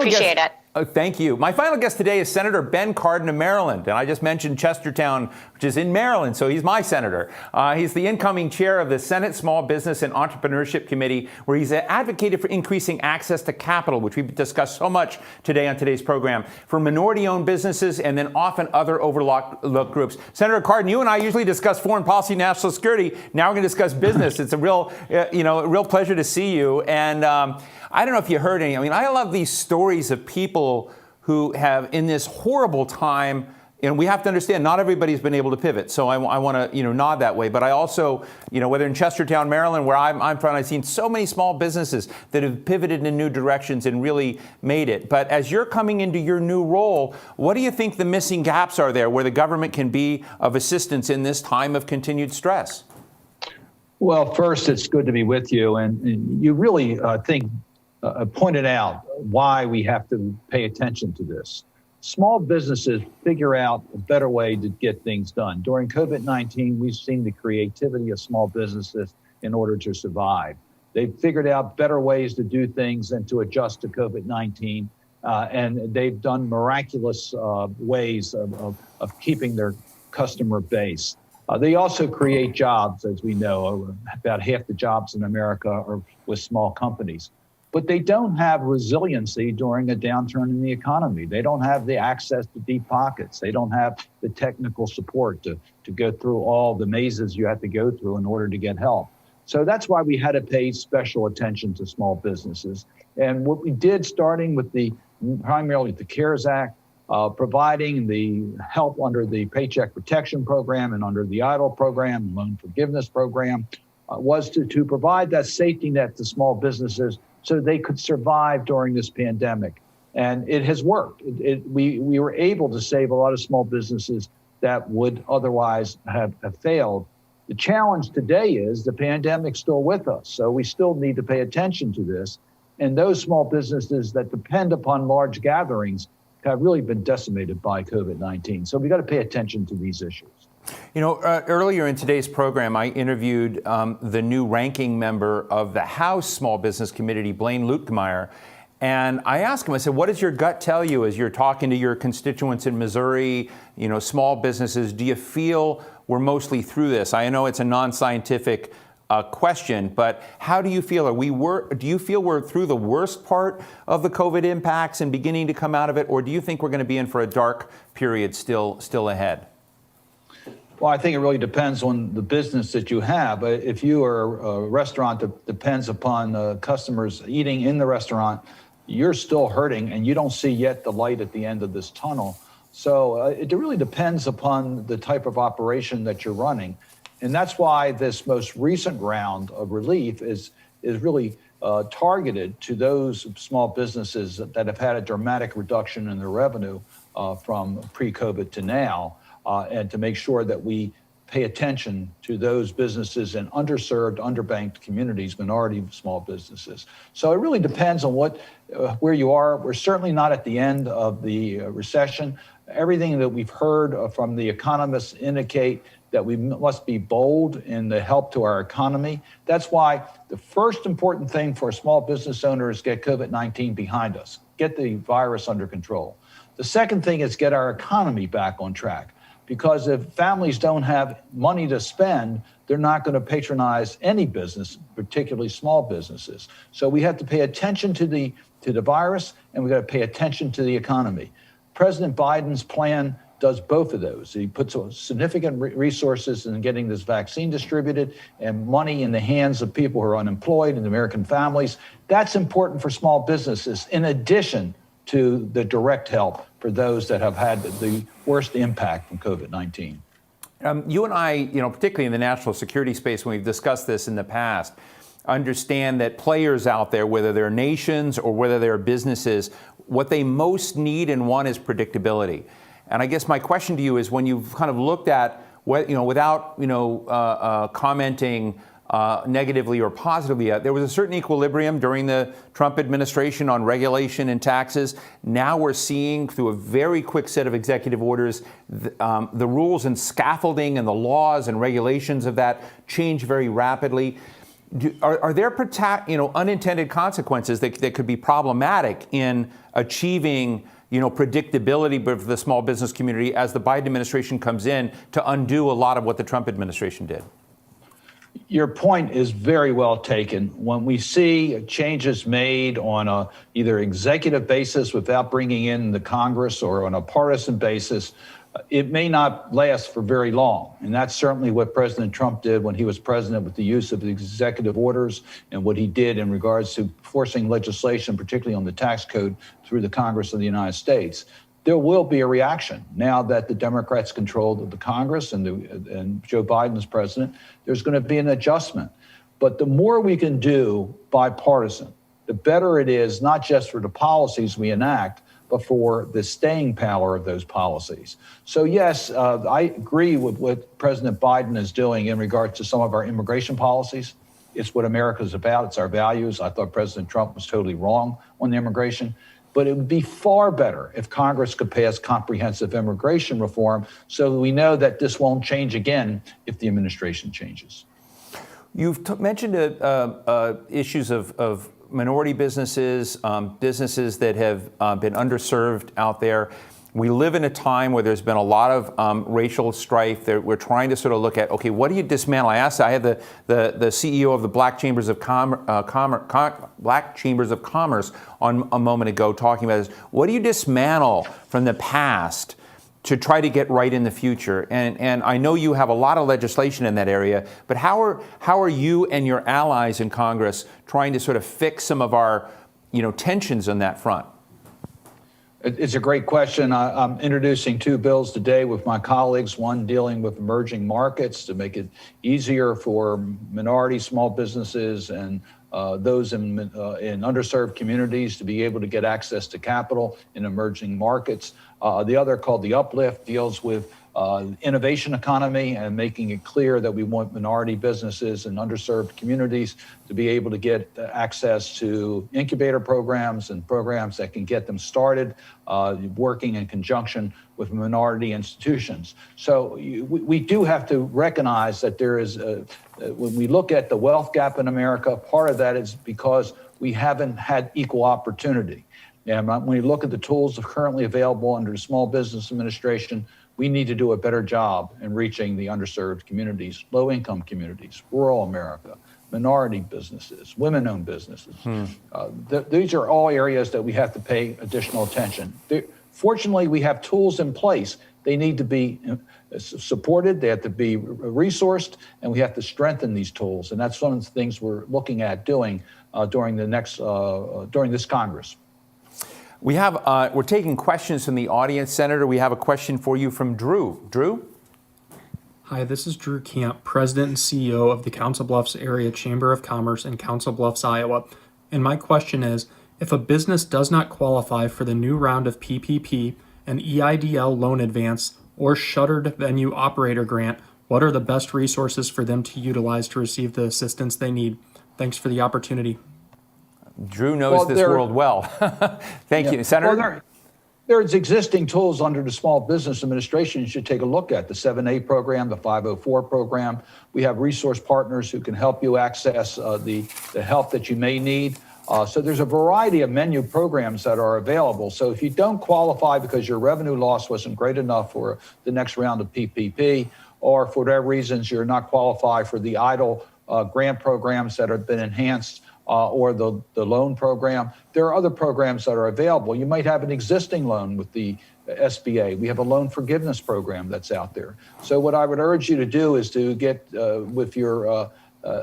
Appreciate guest. it. Thank you. My final guest today is Senator Ben Cardin of Maryland. And I just mentioned Chestertown, which is in Maryland, so he's my senator. He's the incoming chair of the Senate Small Business and Entrepreneurship Committee, where he's advocated for increasing access to capital, which we've discussed so much today on today's program, for minority-owned businesses and then often other overlooked groups. Senator Cardin, you and I usually discuss foreign policy, national security. Now we're going to discuss business. It's a real pleasure to see you. And I don't know if you heard any. I mean, I love these stories of people who have, in this horrible time, and we have to understand not everybody's been able to pivot. So I want to nod that way. But I also, whether in Chestertown, Maryland, where I'm from, I've seen so many small businesses that have pivoted in new directions and really made it. But as you're coming into your new role, what do you think the missing gaps are there where the government can be of assistance in this time of continued stress? Well, first, it's good to be with you. And you really pointed out why we have to pay attention to this. Small businesses figure out a better way to get things done. During COVID-19, we've seen the creativity of small businesses in order to survive. They've figured out better ways to do things and to adjust to COVID-19. And they've done miraculous ways of keeping their customer base. They also create jobs, as we know. About half the jobs in America are with small companies. But they don't have resiliency during a downturn in the economy. They don't have the access to deep pockets. They don't have the technical support to go through all the mazes you have to go through in order to get help. So that's why we had to pay special attention to small businesses. And what we did, starting with primarily the CARES Act, providing the help under the Paycheck Protection Program and under the EIDL program, loan forgiveness program, was to provide that safety net to small businesses so they could survive during this pandemic. And it has worked. We were able to save a lot of small businesses that would otherwise have failed. The challenge today is the pandemic's still with us. So we still need to pay attention to this. And those small businesses that depend upon large gatherings have really been decimated by COVID-19. So we got to pay attention to these issues. Earlier in today's program, I interviewed the new ranking member of the House Small Business Committee, Blaine Luetkemeyer. And I asked him, I said, what does your gut tell you as you're talking to your constituents in Missouri, small businesses? Do you feel we're mostly through this? I know it's a non-scientific question, but how do you feel? Do you feel we're through the worst part of the COVID impacts and beginning to come out of it? Or do you think we're going to be in for a dark period still ahead? Well, I think it really depends on the business that you have. If you are a restaurant that depends upon customers eating in the restaurant, you're still hurting and you don't see yet the light at the end of this tunnel. So it really depends upon the type of operation that you're running. And that's why this most recent round of relief is really targeted to those small businesses that have had a dramatic reduction in their revenue from pre-COVID to now. And to make sure that we pay attention to those businesses in underserved, underbanked communities, minority small businesses. So it really depends on where you are. We're certainly not at the end of the recession. Everything that we've heard from the economists indicate that we must be bold in the help to our economy. That's why the first important thing for a small business owner is get COVID-19 behind us, get the virus under control. The second thing is get our economy back on track. Because if families don't have money to spend, they're not going to patronize any business, particularly small businesses. So we have to pay attention to the virus, and we got to pay attention to the economy. President Biden's plan does both of those. He puts significant resources in getting this vaccine distributed and money in the hands of people who are unemployed and American families. That's important for small businesses, in addition to the direct help for those that have had the worst impact from COVID-19. You and I, particularly in the national security space, when we've discussed this in the past, understand that players out there, whether they're nations or whether they're businesses, what they most need and want is predictability. And I guess my question to you is, when you've kind of looked at, without commenting negatively or positively, there was a certain equilibrium during the Trump administration on regulation and taxes. Now we're seeing, through a very quick set of executive orders, the rules and scaffolding and the laws and regulations of that change very rapidly. Are there unintended consequences that could be problematic in achieving predictability for the small business community as the Biden administration comes in to undo a lot of what the Trump administration did? Your point is very well taken. When we see changes made on a either executive basis without bringing in the Congress or on a partisan basis, it may not last for very long. And that's certainly what President Trump did when he was president with the use of the executive orders and what he did in regards to forcing legislation, particularly on the tax code, through the Congress of the United States. There will be a reaction now that the Democrats control the Congress and Joe Biden is president. There's going to be an adjustment. But the more we can do bipartisan, the better it is, not just for the policies we enact, but for the staying power of those policies. So yes, I agree with what President Biden is doing in regards to some of our immigration policies. It's what America's about. It's our values. I thought President Trump was totally wrong on the immigration. But it would be far better if Congress could pass comprehensive immigration reform so that we know that this won't change again if the administration changes. You've mentioned issues of minority businesses, businesses that have been underserved out there. We live in a time where there's been a lot of racial strife. We're trying to sort of look at, okay, what do you dismantle? I had the CEO of the Black Chambers of Commerce on a moment ago talking about this. What do you dismantle from the past to try to get right in the future? And I know you have a lot of legislation in that area, but how are you and your allies in Congress trying to sort of fix some of our tensions on that front? It's a great question. I'm introducing two bills today with my colleagues, one dealing with emerging markets to make it easier for minority small businesses and those in underserved communities to be able to get access to capital in emerging markets. The other, called the Uplift, deals with innovation economy and making it clear that we want minority businesses and underserved communities to be able to get access to incubator programs and programs that can get them started, working in conjunction with minority institutions. So we do have to recognize that there is, when we look at the wealth gap in America, part of that is because we haven't had equal opportunity. And when we look at the tools currently available under the Small Business Administration, we need to do a better job in reaching the underserved communities, low-income communities, rural America, minority businesses, women-owned businesses. These are all areas that we have to pay additional attention. Fortunately, we have tools in place. They need to be supported, they have to be resourced, and we have to strengthen these tools. And that's one of the things we're looking at doing during this Congress. We're taking questions from the audience, Senator. We have a question for you from Drew. Drew? Hi, this is Drew Camp, President and CEO of the Council Bluffs Area Chamber of Commerce in Council Bluffs, Iowa. And my question is, if a business does not qualify for the new round of PPP, an EIDL loan advance, or shuttered venue operator grant, what are the best resources for them to utilize to receive the assistance they need? Thanks for the opportunity. Drew knows this world well. Thank you, Senator. Well, there's existing tools under the Small Business Administration you should take a look at. The 7A program, the 504 program. We have resource partners who can help you access the help that you may need. So there's a variety of menu programs that are available. So if you don't qualify because your revenue loss wasn't great enough for the next round of PPP, or for whatever reasons you're not qualified for the EIDL grant programs that have been enhanced, or the loan program, there are other programs that are available. You might have an existing loan with the SBA. We have a loan forgiveness program that's out there. So what I would urge you to do is to get with your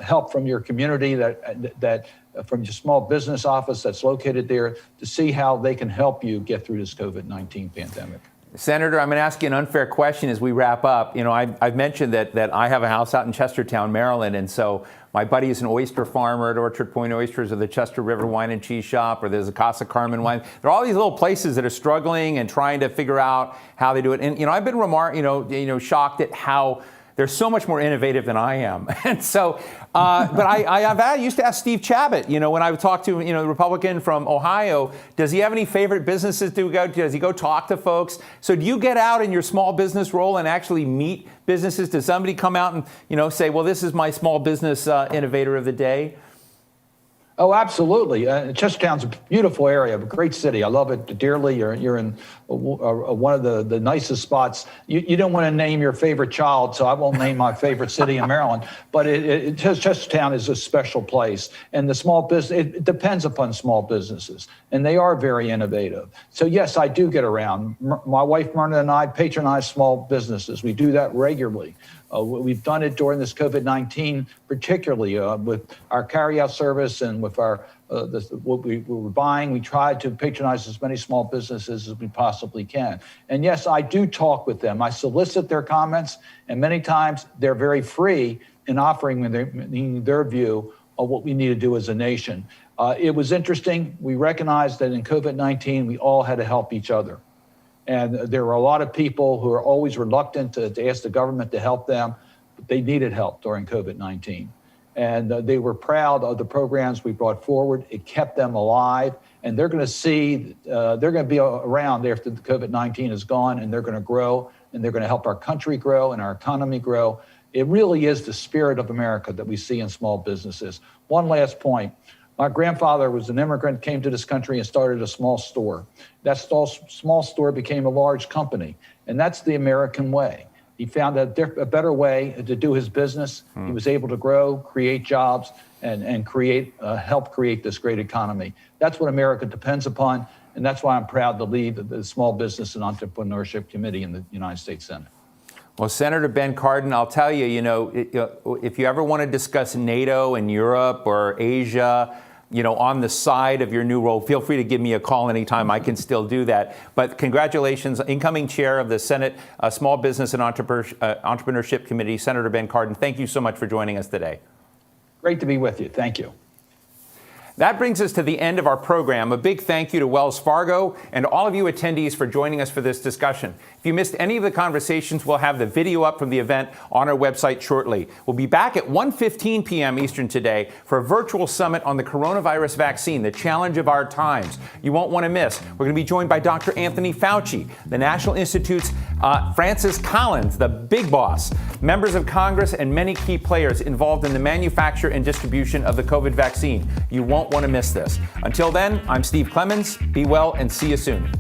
help from your community, that from your small business office that's located there, to see how they can help you get through this COVID-19 pandemic. Senator, I'm going to ask you an unfair question as we wrap up. I've mentioned that I have a house out in Chestertown, Maryland, and so my buddy is an oyster farmer at Orchard Point Oysters, or the Chester River Wine and Cheese Shop, or there's a Casa Carmen Wine. There are all these little places that are struggling and trying to figure out how they do it. And I've been shocked at how They're so much more innovative than I am. And so, but I used to ask Steve Chabot, when I would talk to, the Republican from Ohio, does he have any favorite businesses to go to? Does he go talk to folks? So do you get out in your small business role and actually meet businesses? Does somebody come out and, say, well, this is my small business innovator of the day? Oh, absolutely. Chestertown's a beautiful area, a great city. I love it dearly. You're in one of the nicest spots. You don't want to name your favorite child, so I won't name my favorite city in Maryland. But Chestertown is a special place. And the small business, it depends upon small businesses. And they are very innovative. So yes, I do get around. My wife, Myrna, and I patronize small businesses. We do that regularly. We've done it during this COVID-19, particularly with our carryout service and with our what we were buying. We tried to patronize as many small businesses as we possibly can. And yes, I do talk with them. I solicit their comments, and many times they're very free in offering their view of what we need to do as a nation. It was interesting. We recognized that in COVID-19, we all had to help each other. And there were a lot of people who are always reluctant to ask the government to help them, but they needed help during COVID-19. And they were proud of the programs we brought forward. It kept them alive. And they're going to see, they're going to be around after the COVID-19 is gone, and they're going to grow, and they're going to help our country grow and our economy grow. It really is the spirit of America that we see in small businesses. One last point. My grandfather was an immigrant, came to this country and started a small store. That small store became a large company, and that's the American way. He found a better way to do his business. He was able to grow, create jobs, and help create this great economy. That's what America depends upon, and that's why I'm proud to lead the Small Business and Entrepreneurship Committee in the United States Senate. Well, Senator Ben Cardin, I'll tell you, if you ever want to discuss NATO and Europe or Asia, on the side of your new role, feel free to give me a call anytime. I can still do that. But congratulations, incoming chair of the Senate Small Business and Entrepreneurship Committee, Senator Ben Cardin. Thank you so much for joining us today. Great to be with you. Thank you. That brings us to the end of our program. A big thank you to Wells Fargo and all of you attendees for joining us for this discussion. If you missed any of the conversations, we'll have the video up from the event on our website shortly. We'll be back at 1:15 p.m. Eastern today for a virtual summit on the coronavirus vaccine, the challenge of our times. You won't want to miss. We're going to be joined by Dr. Anthony Fauci, the National Institute's Francis Collins, the big boss, members of Congress, and many key players involved in the manufacture and distribution of the COVID vaccine. You won't want to miss this. Until then, I'm Steve Clemons. Be well and see you soon.